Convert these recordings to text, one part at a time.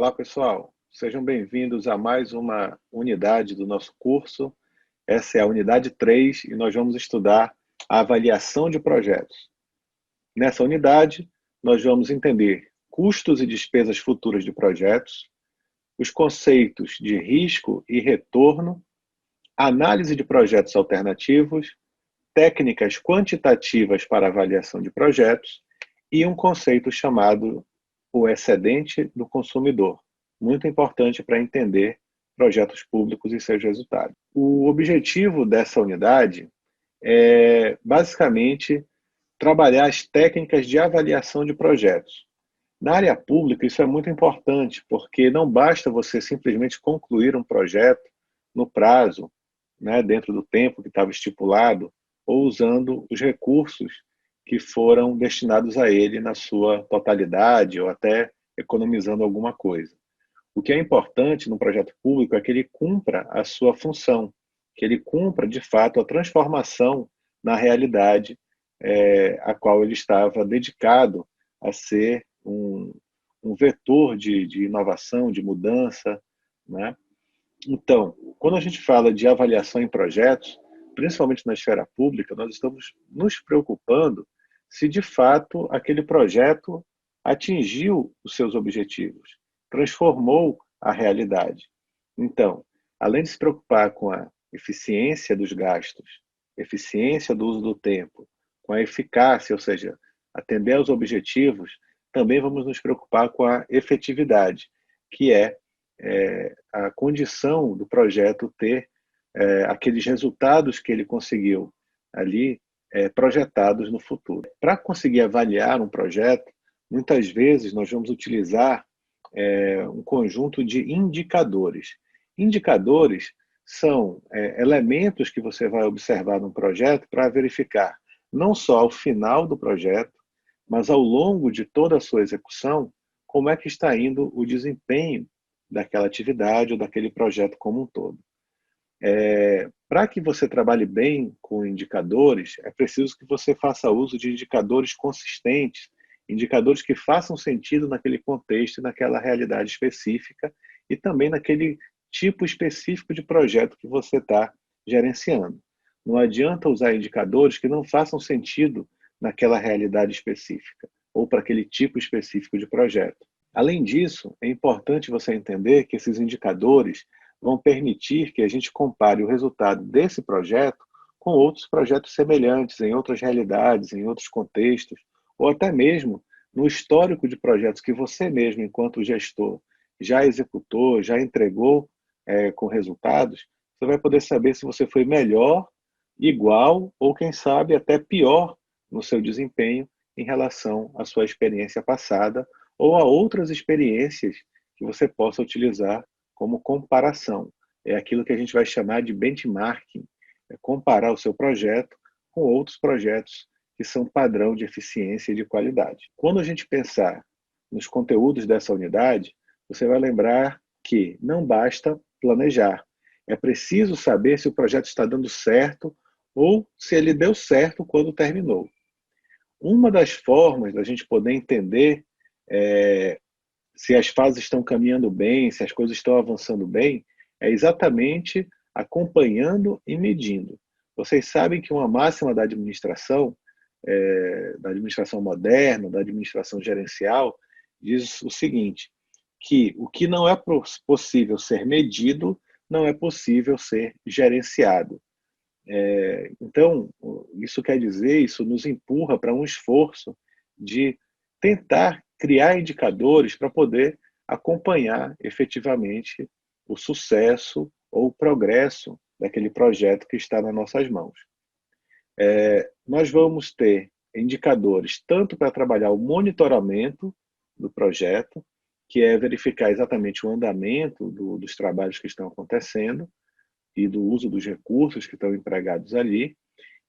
Olá, pessoal. Sejam bem-vindos a mais uma unidade do nosso curso. Essa é a unidade 3 e nós vamos estudar a avaliação de projetos. Nessa unidade, nós vamos entender custos e despesas futuras de projetos, os conceitos de risco e retorno, análise de projetos alternativos, técnicas quantitativas para avaliação de projetos e um conceito chamado o excedente do consumidor, muito importante para entender projetos públicos e seus resultados. O objetivo dessa unidade é, basicamente, trabalhar as técnicas de avaliação de projetos. Na área pública, isso é muito importante, porque não basta você simplesmente concluir um projeto no prazo, né, dentro do tempo que estava estipulado, ou usando os recursos que foram destinados a ele na sua totalidade, ou até economizando alguma coisa. O que é importante no projeto público é que ele cumpra a sua função, que ele cumpra, de fato, a transformação na realidade a qual ele estava dedicado a ser um vetor de inovação, de mudança, né? Então, quando a gente fala de avaliação em projetos, principalmente na esfera pública, nós estamos nos preocupando se de fato aquele projeto atingiu os seus objetivos, transformou a realidade. Então, além de se preocupar com a eficiência dos gastos, eficiência do uso do tempo, com a eficácia, ou seja, atender aos objetivos, também vamos nos preocupar com a efetividade, que é a condição do projeto ter aqueles resultados que ele conseguiu ali projetados no futuro. Para conseguir avaliar um projeto, muitas vezes nós vamos utilizar um conjunto de indicadores. Indicadores são elementos que você vai observar num projeto para verificar não só ao final do projeto, mas ao longo de toda a sua execução, como é que está indo o desempenho daquela atividade ou daquele projeto como um todo. Para que você trabalhe bem com indicadores, é preciso que você faça uso de indicadores consistentes, indicadores que façam sentido naquele contexto e naquela realidade específica e também naquele tipo específico de projeto que você está gerenciando. Não adianta usar indicadores que não façam sentido naquela realidade específica ou para aquele tipo específico de projeto. Além disso, é importante você entender que esses indicadores vão permitir que a gente compare o resultado desse projeto com outros projetos semelhantes, em outras realidades, em outros contextos, ou até mesmo no histórico de projetos que você mesmo, enquanto gestor, já executou, já entregou com resultados, você vai poder saber se você foi melhor, igual ou, quem sabe, até pior no seu desempenho em relação à sua experiência passada ou a outras experiências que você possa utilizar como comparação. É aquilo que a gente vai chamar de benchmarking, é comparar o seu projeto com outros projetos que são padrão de eficiência e de qualidade. Quando a gente pensar nos conteúdos dessa unidade, você vai lembrar que não basta planejar. É preciso saber se o projeto está dando certo ou se ele deu certo quando terminou. Uma das formas da gente poder entender se as fases estão caminhando bem, se as coisas estão avançando bem, é exatamente acompanhando e medindo. Vocês sabem que uma máxima da administração moderna, da administração gerencial, diz o seguinte, que o que não é possível ser medido, não é possível ser gerenciado. Então, isso quer dizer, isso nos empurra para um esforço de tentar criar indicadores para poder acompanhar efetivamente o sucesso ou o progresso daquele projeto que está nas nossas mãos. Nós vamos ter indicadores tanto para trabalhar o monitoramento do projeto, que é verificar exatamente o andamento dos trabalhos que estão acontecendo e do uso dos recursos que estão empregados ali,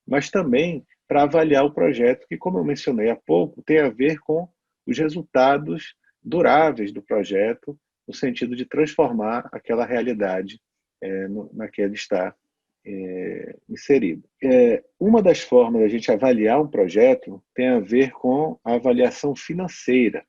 mas também para avaliar o projeto, que, como eu mencionei há pouco, tem a ver com os resultados duráveis do projeto, no sentido de transformar aquela realidade na que ele está inserido. Uma das formas da gente avaliar um projeto tem a ver com a avaliação financeira.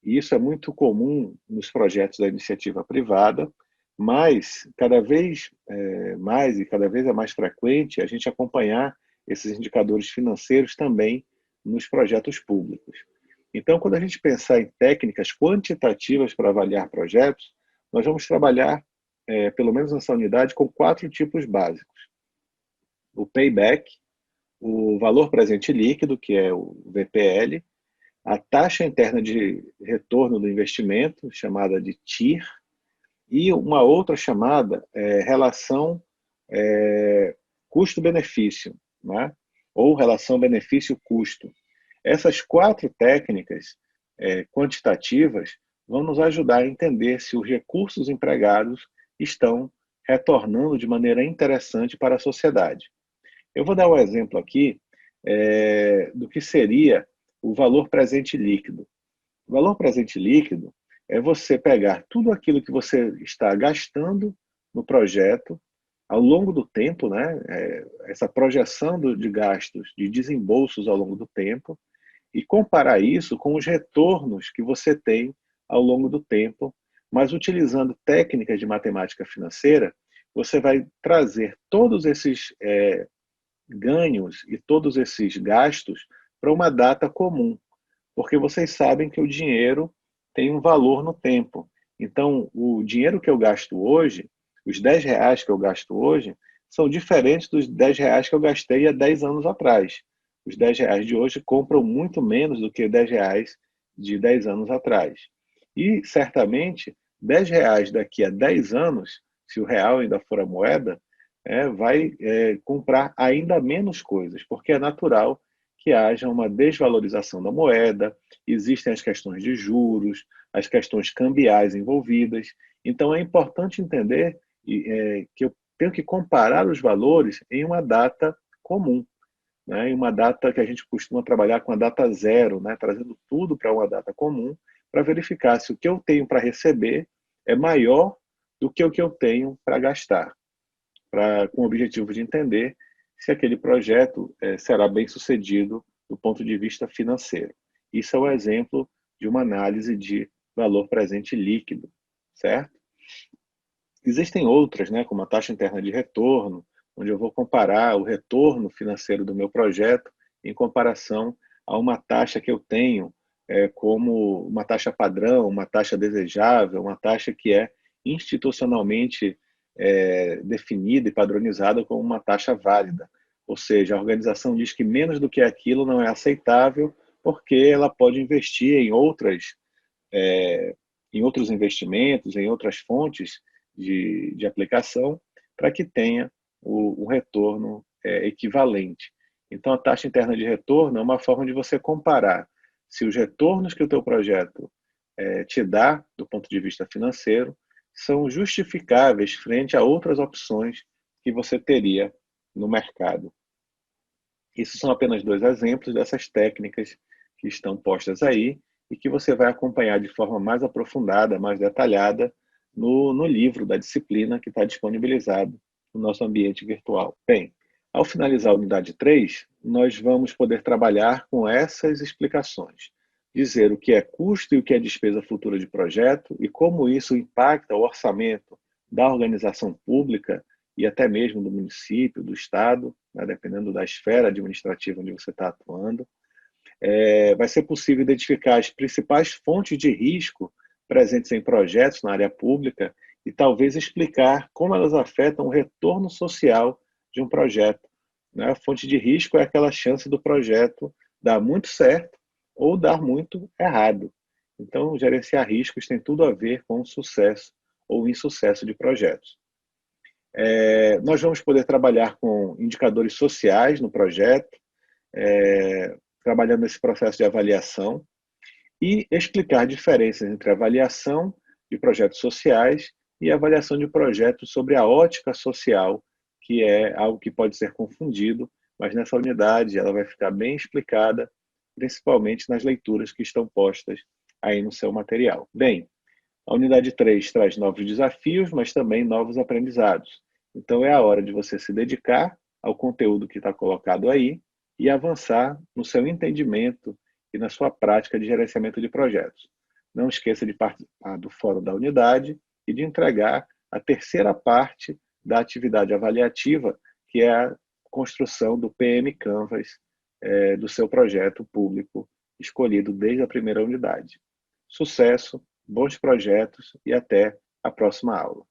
E isso é muito comum nos projetos da iniciativa privada, mas cada vez mais e cada vez é mais frequente a gente acompanhar esses indicadores financeiros também nos projetos públicos. Então, quando a gente pensar em técnicas quantitativas para avaliar projetos, nós vamos trabalhar, pelo menos nessa unidade, com 4 tipos básicos. O payback, o valor presente líquido, que é o VPL, a taxa interna de retorno do investimento, chamada de TIR, e uma outra chamada relação custo-benefício, né? Ou relação benefício-custo. Essas 4 técnicas quantitativas vão nos ajudar a entender se os recursos empregados estão retornando de maneira interessante para a sociedade. Eu vou dar um exemplo aqui do que seria o valor presente líquido. O valor presente líquido é você pegar tudo aquilo que você está gastando no projeto ao longo do tempo, né? Essa projeção de gastos, de desembolsos ao longo do tempo, e comparar isso com os retornos que você tem ao longo do tempo, mas utilizando técnicas de matemática financeira, você vai trazer todos esses ganhos e todos esses gastos para uma data comum, porque vocês sabem que o dinheiro tem um valor no tempo. Então, o dinheiro que eu gasto hoje, os R$ 10 que eu gasto hoje, são diferentes dos R$ 10 que eu gastei há 10 anos atrás. Os R$ 10 de hoje compram muito menos do que R$ 10 de 10 anos atrás. E, certamente, R$ 10 daqui a 10 anos, se o real ainda for a moeda, vai comprar ainda menos coisas, porque é natural que haja uma desvalorização da moeda, existem as questões de juros, as questões cambiais envolvidas. Então, é importante entender que eu tenho que comparar os valores em uma data comum, né? Em uma data que a gente costuma trabalhar com a data zero, né? Trazendo tudo para uma data comum, para verificar se o que eu tenho para receber é maior do que o que eu tenho para gastar, com o objetivo de entender se aquele projeto será bem sucedido do ponto de vista financeiro. Isso é um exemplo de uma análise de valor presente líquido, certo? Existem outras, né, como a taxa interna de retorno, onde eu vou comparar o retorno financeiro do meu projeto em comparação a uma taxa que eu tenho como uma taxa padrão, uma taxa desejável, uma taxa que é institucionalmente definida e padronizada como uma taxa válida. Ou seja, a organização diz que menos do que aquilo não é aceitável porque ela pode investir em outros investimentos, em outras fontes de aplicação, para que tenha um retorno equivalente. Então, a taxa interna de retorno é uma forma de você comparar se os retornos que o teu projeto te dá, do ponto de vista financeiro, são justificáveis frente a outras opções que você teria no mercado. Isso são apenas 2 exemplos dessas técnicas que estão postas aí e que você vai acompanhar de forma mais aprofundada, mais detalhada, no livro da disciplina que está disponibilizado no nosso ambiente virtual. Bem, ao finalizar a unidade 3, nós vamos poder trabalhar com essas explicações. Dizer o que é custo e o que é despesa futura de projeto e como isso impacta o orçamento da organização pública e até mesmo do município, do estado, né, dependendo da esfera administrativa onde você está atuando. Vai ser possível identificar as principais fontes de risco presentes em projetos na área pública e talvez explicar como elas afetam o retorno social de um projeto, né? A fonte de risco é aquela chance do projeto dar muito certo ou dar muito errado. Então, gerenciar riscos tem tudo a ver com o sucesso ou insucesso de projetos. Nós vamos poder trabalhar com indicadores sociais no projeto, trabalhando nesse processo de avaliação e explicar diferenças entre avaliação de projetos sociais e avaliação de projetos sobre a ótica social, que é algo que pode ser confundido, mas nessa unidade ela vai ficar bem explicada, principalmente nas leituras que estão postas aí no seu material. Bem, a unidade 3 traz novos desafios, mas também novos aprendizados. Então é a hora de você se dedicar ao conteúdo que está colocado aí e avançar no seu entendimento e na sua prática de gerenciamento de projetos. Não esqueça de participar do fórum da unidade e de entregar a terceira parte da atividade avaliativa, que é a construção do PM Canvas do seu projeto público escolhido desde a primeira unidade. Sucesso, bons projetos e até a próxima aula.